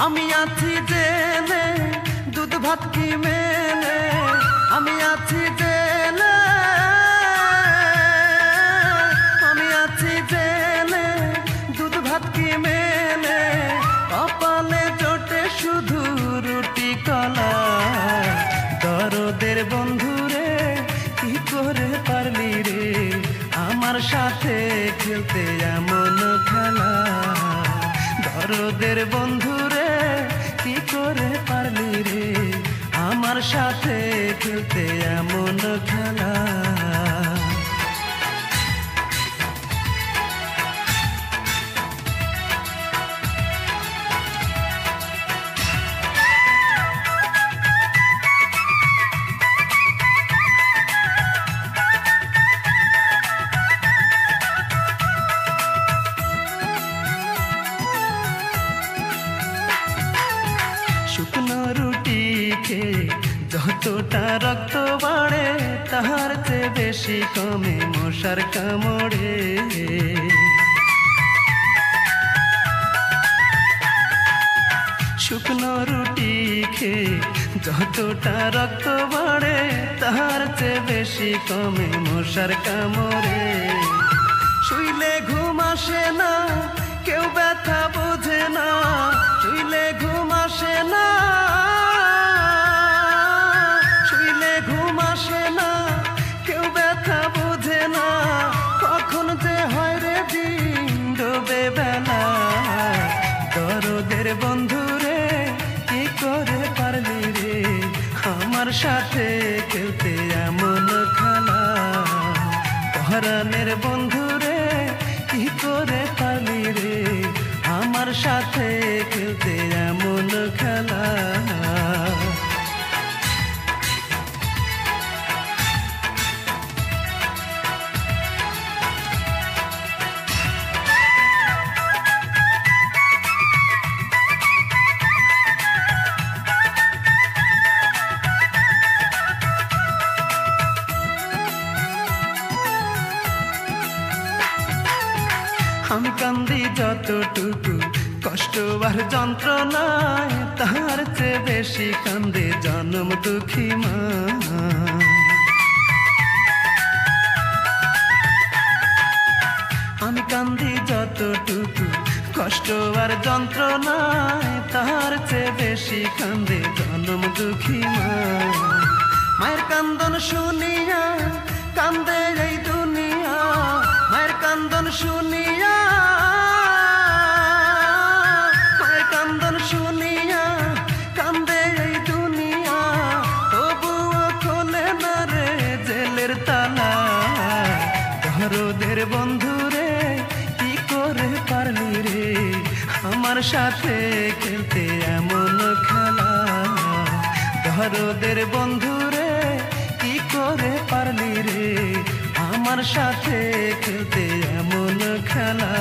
আমি আছি জেলে দুধ ভাত কি মেলে, আমি আছি জেলে, আমি আছি জেলে দুধ ভাত কি মেলে, কপালে জোটে শুধু রুটি কলা। দরদের বন্ধুরে কি করে পারলি রে আমার সাথে খেলতে এমন খেলা। দরদের বন্ধুরে কি করে পারলি রে আমার সাথে খেলতে এমন খেলা। শুকনো রুটি খেয়ে যতটা রক্ত বাড়ে তাহার চেয়ে বেশি কমে মশার কামড়ে। শুকনো রুটি খেয়ে যতটা রক্ত বাড়ে তাহার চেয়ে বেশি কমে মশার কামড়ে। শুইলে ঘুম আসে না কেউ ব্যথা বোঝে না, শুইলে ঘুম আসে না, শুইলে ঘুম আসে না কেউ ব্যথা বোঝে না, কখন যে হয় রে দিন ডোবে বেলা। দরদের বন্ধুরে কি করে পারলি রে আমার সাথে খেলতে এমন খেলা। পরাণের বন্ধুরে কি করে পারলি রে আমার সাথে খেলতে এমন খেলা। আমি কান্দি যতটুকু কষ্ট আর যন্ত্রণায় তাহার চেয়ে বেশি কান্দে জনম দুঃখী মা। আমি কান্দি যতটুকু কষ্ট আর যন্ত্রণায় তাহার চেয়ে বেশি কান্দে জনম দুঃখী মা। মায়ের কান্দন শুনিয়া কান্দে এই দুনিয়া, মায়ের কান্দন শুনিয়া, মায়ের কান্দন শুনিয়া কান্দে এই দুনিয়া, তবুও খোলে না রে জেলের তালা। দরদের বন্ধুরে কি করে পারলি রে আমার সাথে খেলতে এমন খেলা। দরদের বন্ধুরে কি করে পারলি রে আমার সাথে খেলতে এমন খেলা।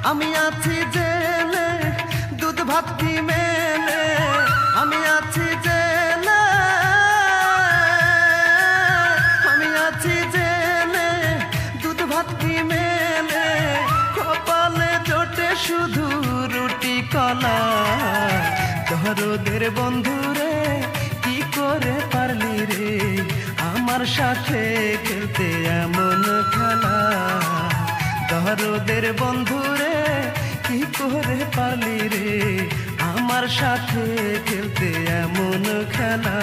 আমি আছি জেলে দুধ ভাত কি মেলে, আমি আছি জেলে, আমি আছি জেলে দুধ ভাত কি মেলে, কপালে জোটে শুধু রুটি কলা। দরদের বন্ধুরে কি করে পারলি রে আমার সাথে খেলতে এমন খেলা। দরদের বন্ধুরে কি করে পারলি রে আমার সাথে খেলতে এমন খেলা।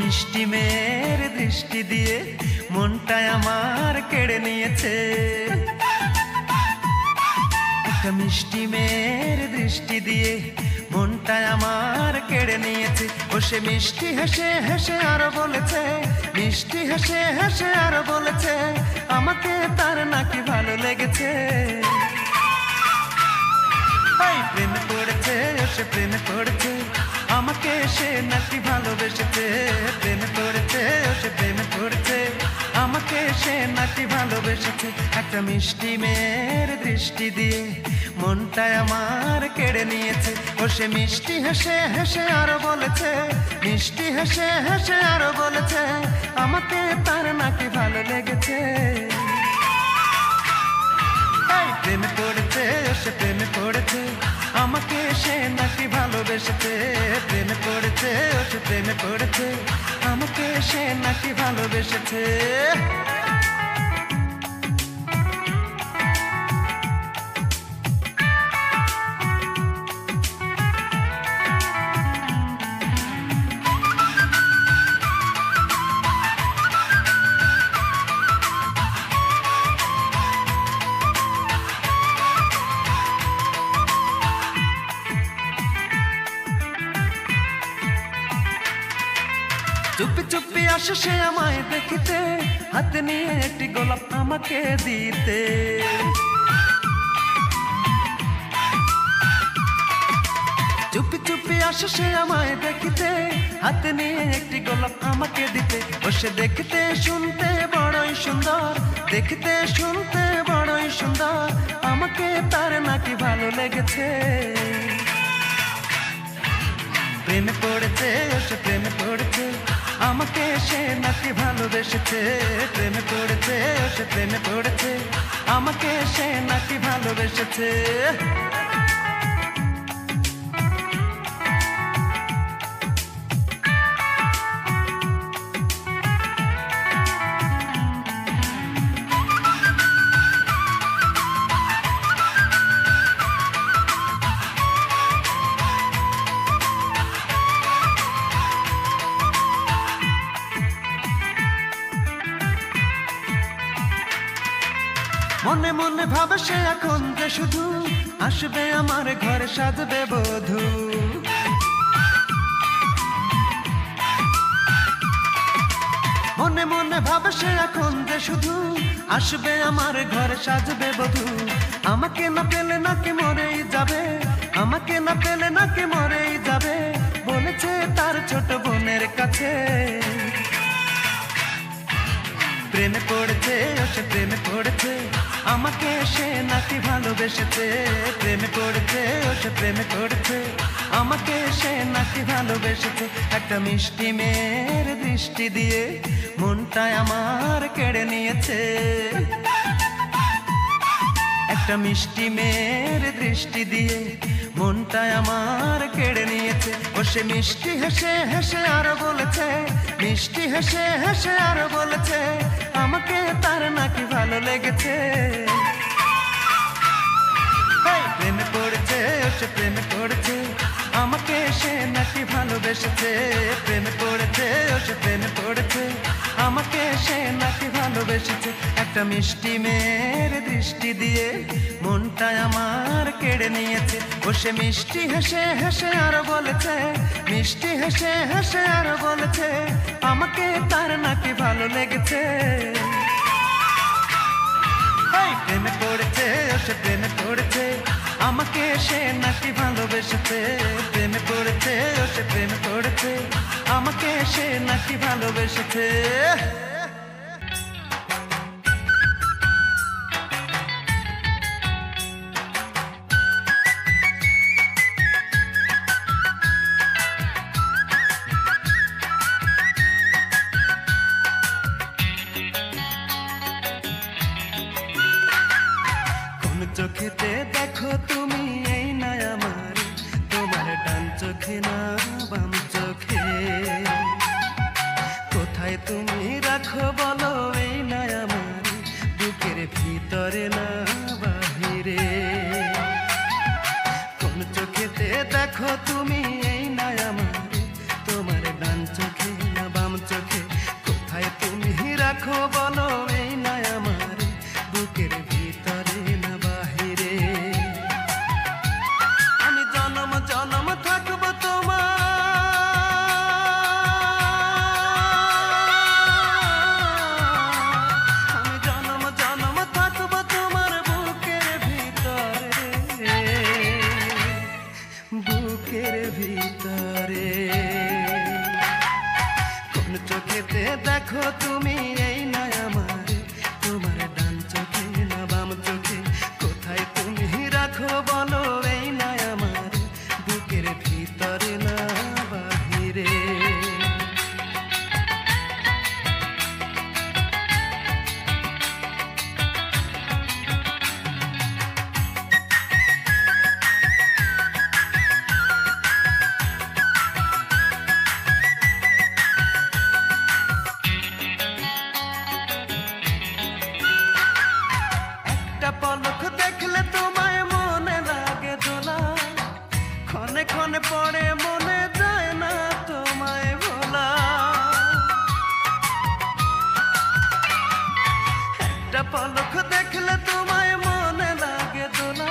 মিষ্টি মেয়ের দৃষ্টি দিয়ে মনটা আমার কেড়ে নিয়েছে, একটা মিষ্টি মেয়ের দৃষ্টি দিয়ে মনটা আমার কেড়ে নিয়েছে। ও সে মিষ্টি হেসে হেসে আরো বলেছে, মিষ্টি হেসে হেসে আরো বলেছে আমাকে তার নাকি ভালো লেগেছে। প্রেমে পড়েছে, ও সে প্রেমে পড়েছে, আমার আমাকে সে নাকি ভালোবেসেছে, প্রেমে পড়েছে, ও সে প্রেমে পড়েছে, আমাকে সে নাকি ভালোবেসেছে। একটা মিষ্টি মেয়ের দৃষ্টি দিয়ে মনটায় আমার কেড়ে নিয়েছে। ও সে মিষ্টি হেসে হেসে আরো বলেছে, মিষ্টি হেসে হেসে আরো বলেছে, আমাকে তার নাকি ভালো লেগেছে। প্রেমে পড়েছে, ও সে প্রেমে পড়েছে, আমাকে সে নাকি ভালোবেসেছে। প্রেমে পড়েছে, ও সে প্রেমে পড়েছে, আমাকে সে নাকি ভালোবেসেছে। চুপি চুপি আসে সে আমায় দেখিতে, হাতে নিয়ে একটি গোলাপ আমাকে দিতে। চুপি চুপি আসে সে আমায় দেখিতে, হাতে নিয়ে একটি গোলাপ আমাকে দিতে। ও সে দেখতে শুনতে বড়ই সুন্দর, দেখতে শুনতে বড়ই সুন্দর, আমাকে তার নাকি ভালো লেগেছে। প্রেমে পড়েছে, ও সে প্রেমে পড়েছে, আমাকে সে নাকি ভালোবেসেছে। প্রেমে পড়েছে, ও সে প্রেমে পড়েছে, আমাকে সে নাকি ভালোবেসেছে। মনে মনে ভাবে সে এখন যে শুধু আসবে আমার ঘরে সাজবে বধূ। মনে মনে ভাবে সে এখন যে শুধু আসবে আমার ঘরে সাজবে বধূ। আমাকে না পেলে নাকি মরেই যাবে, আমাকে না পেলে নাকি মরেই যাবে, বলেছে তার ছোট বোনের কাছে। প্রেমে পড়েছে, ও সে প্রেমে পড়েছে, আমাকে সে নাকি ভালোবেসেছে। প্রেমে পড়েছে, ও সে প্রেমে পড়েছে, আমাকে সে নাকি ভালোবেসেছে। একটা মিষ্টি মেয়ের দৃষ্টি দিয়ে মনটায় আমার কেড়ে নিয়েছে। একটা মিষ্টি মেয়ের দৃষ্টি দিয়ে মনটায় আমার কেড়ে নিয়েছে। ও সে মিষ্টি হেসে হেসে আরো বলেছে, মিষ্টি হেসে হেসে আরো বলেছে, আমাকে তার নাকি ভালো লেগেছে। প্রেমে পড়েছে, ও সে প্রেমে পড়েছে, আমাকে সে নাকি ভালোবেসেছে। প্রেমে পড়েছে, ও সে প্রেমে পড়েছে, আমাকে সে নাকি ভালোবেসেছে। একটা মিষ্টি মেয়ের দৃষ্টি দিয়ে মনটায় আমার কেড়ে নিয়েছে। ও সে মিষ্টি হেসে হেসে আরো বলেছে, মিষ্টি হেসে হেসে আরো বলেছে, আমাকে তার নাকি ভালো লেগেছে। প্রেমে পড়েছে, ও সে প্রেমে পড়েছে, আমাকে সে নাকি ভালোবেসেছে। প্রেমে পড়েছে, ও সে প্রেমে পড়েছে, আমাকে সে নাকি ভালোবেসেছে। চোখেতে দেখো তুমি এই না আমার, তোমার ডান চোখে না বাম চোখে, কোথায় তুমি রাখো বলো এই না আমার, বুকের ভিতরে না বাহিরে। কোন চোখেতে দেখো তুমি এই না আমার, তোমার ডান চোখে না বাম চোখে, কোথায় তুমি রাখো বলো এই না আমার, বুকের ভিতরে না বাহিরে। আমি জনম জনম থাকবো তোমার, আমি জনম জনম থাকবো তোমার বুকের ভিতরে, বুকের ভিতরে। একটা পলক দেখলে তোমায় মনে লাগে দোলা, ক্ষণে ক্ষণে পড়ে মনে যায় না তোমায় ভোলা। একটা পলক দেখলে তোমায় মনে লাগে দোলা,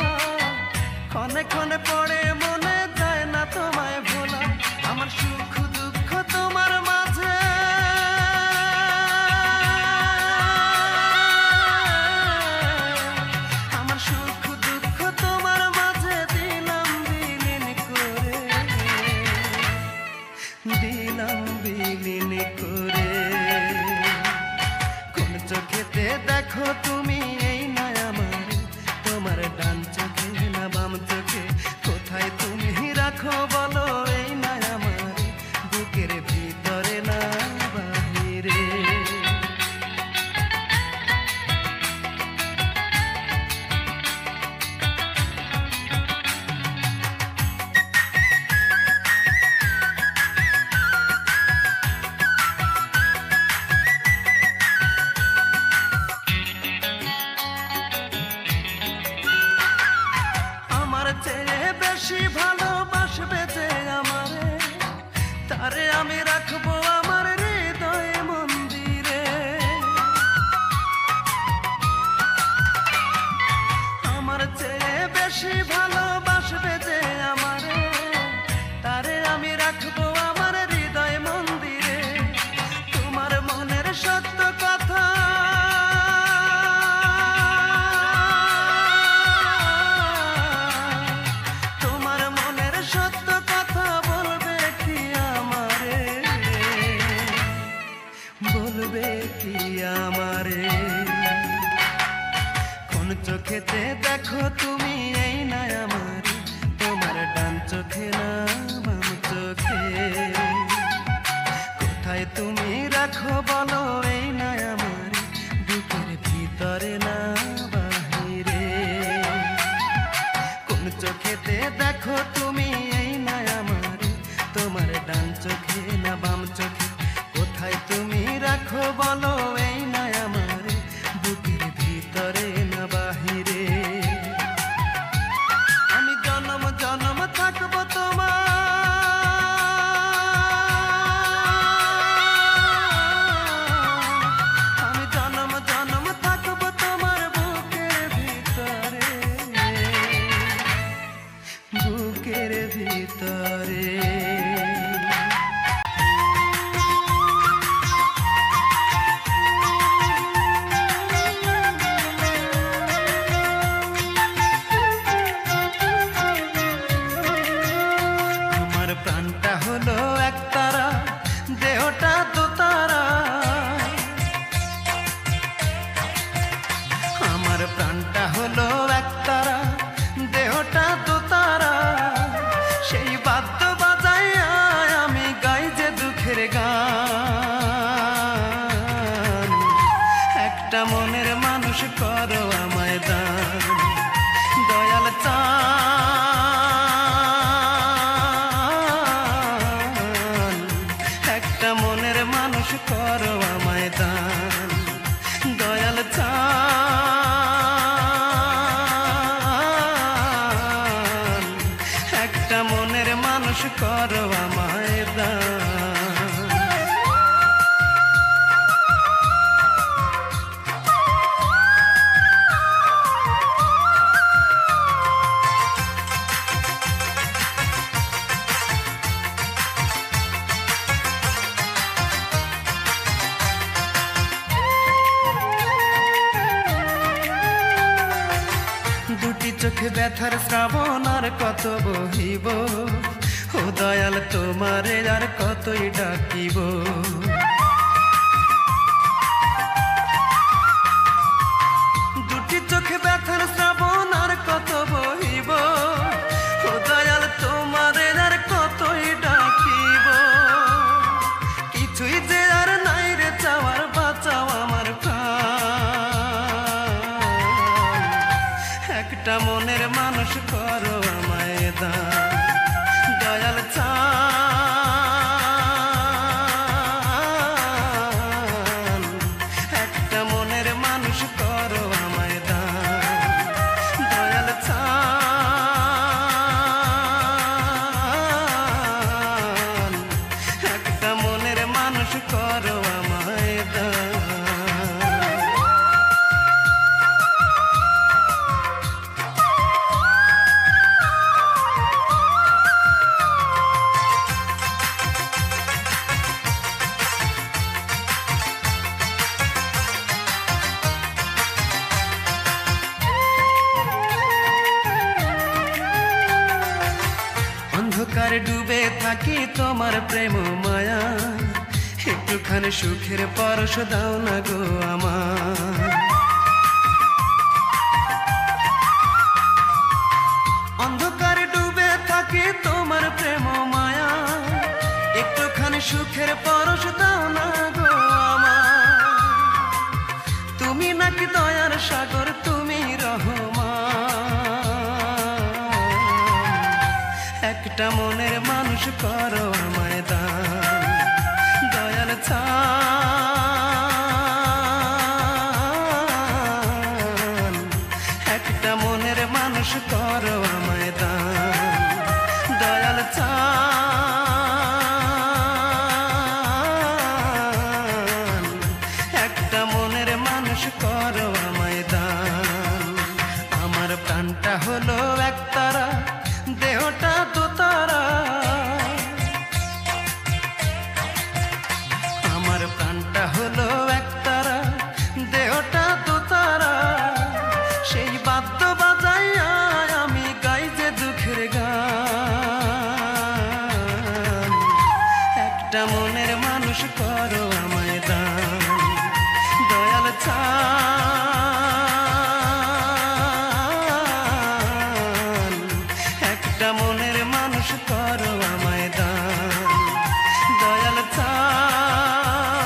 ক্ষণে ক্ষণে পড়ে মনে যায় না তোমায় ভোলা। আমার সুখ দুঃখ তোমার মাঝে, আমার সুখ দুঃখ তোমার মাঝে দিলাম বিলীন করে, দিলাম বিলীন করে। কোন চোখেতে দেখো তুমি এই না আমার, তোমার ডান চোখে না বাম চোখে, কোথায় তুমি রাখো বলো এই না আমার, বুকের ভিতরে না বাহিরে। আমার চেয়ে বেশি ভালোবাসবে যে আমারে, তারে আমি রাখবো আমার হৃদয় মন্দিরে। আমার চেয়ে বেশি ভালোবাসবে যে আমারে, তারে আমি রাখবো আমার হৃদয় মন্দিরে। তোমার মনের সত্য কথা, তোমার মনের সত্য কথা বলবে কি আমারে, বলবে কি আমারে। কোন চোখেতে দেখো তুমি এই না আমার, তোমার ডান চোখে না বাম চোখে, কোথায় তুমি রাখো বলো এই না আমার, বুকের ভিতরে না বাহিরে। কোন চোখেতে দেখো তুমি এই না আমার, তোমার ডান চোখে না বাম চোখে, কোথায় তুমি রাখো বলো এই না আমার, বুকের ভিতরে না বাহিরে। আমি জনম জনম থাকবো তোমার, আমি জনম জনম থাকবো তোমার বুকের ভিতরে, বুকের ভিতরে। আমার প্রাণটা হলো একতারা, দেহটা দোতারা। আমার প্রাণটা হলো একতারা, দেহটা দোতারা। সেই বাদ্য বাজাইয়া আমি গাই যে দুঃখের গান, একটা মনের মানুষ করো আমায় দান, দয়াল চান। একটা মনের মানুষ করো আমায় দান, দয়াল চান। একটা মনের মানুষ করো আমায় দান। দুটি চোখে ব্যথার শ্রাবণ আর কত বহিব, ও দয়াল তোমারে আর কতই ডাকিব। দুটি চোখে ব্যথার শ্রাবণ আর কত বহিব, ও দয়াল তোমারে আর কতই ডাকিব। কিছুই যে আর নাই রে চাওয়ার, বাঁচাও আমার প্রাণ, একটা মনের মানুষ করো আমায় দান, দয়াল চান। একটা মনের মানুষ করো আমায় দান। অন্ধকারে ডুবে থাকি তোমার প্রেম মায়া, একটুখানি সুখের পরশ দাও না গো আমার। অন্ধকারে ডুবে থাকি তোমার প্রেম মায়া, একটুখানি সুখের পরশ দাও না গো আমার। তুমি নাকি দয়ার সাগর, তুমি রহমান, একটা মনের মানুষ করো আমায় দান, দয়াল চান, একটা মনের মানুষ করো আমায় দান, দয়াল চান, একটা মনের মানুষ করো আমায় দান। আমার প্রাণটা হলো একতারা, দেহটা দোতারা, আমার প্রাণটা হলো একতারা, দেহটা দোতারা, সেই বাদ্য বাজাইয়া আমি গাই যে দুঃখের গান, একটা মনের মানুষ করো আমায় দান, দয়াল চান, একটা মনের মানুষ করো আমায়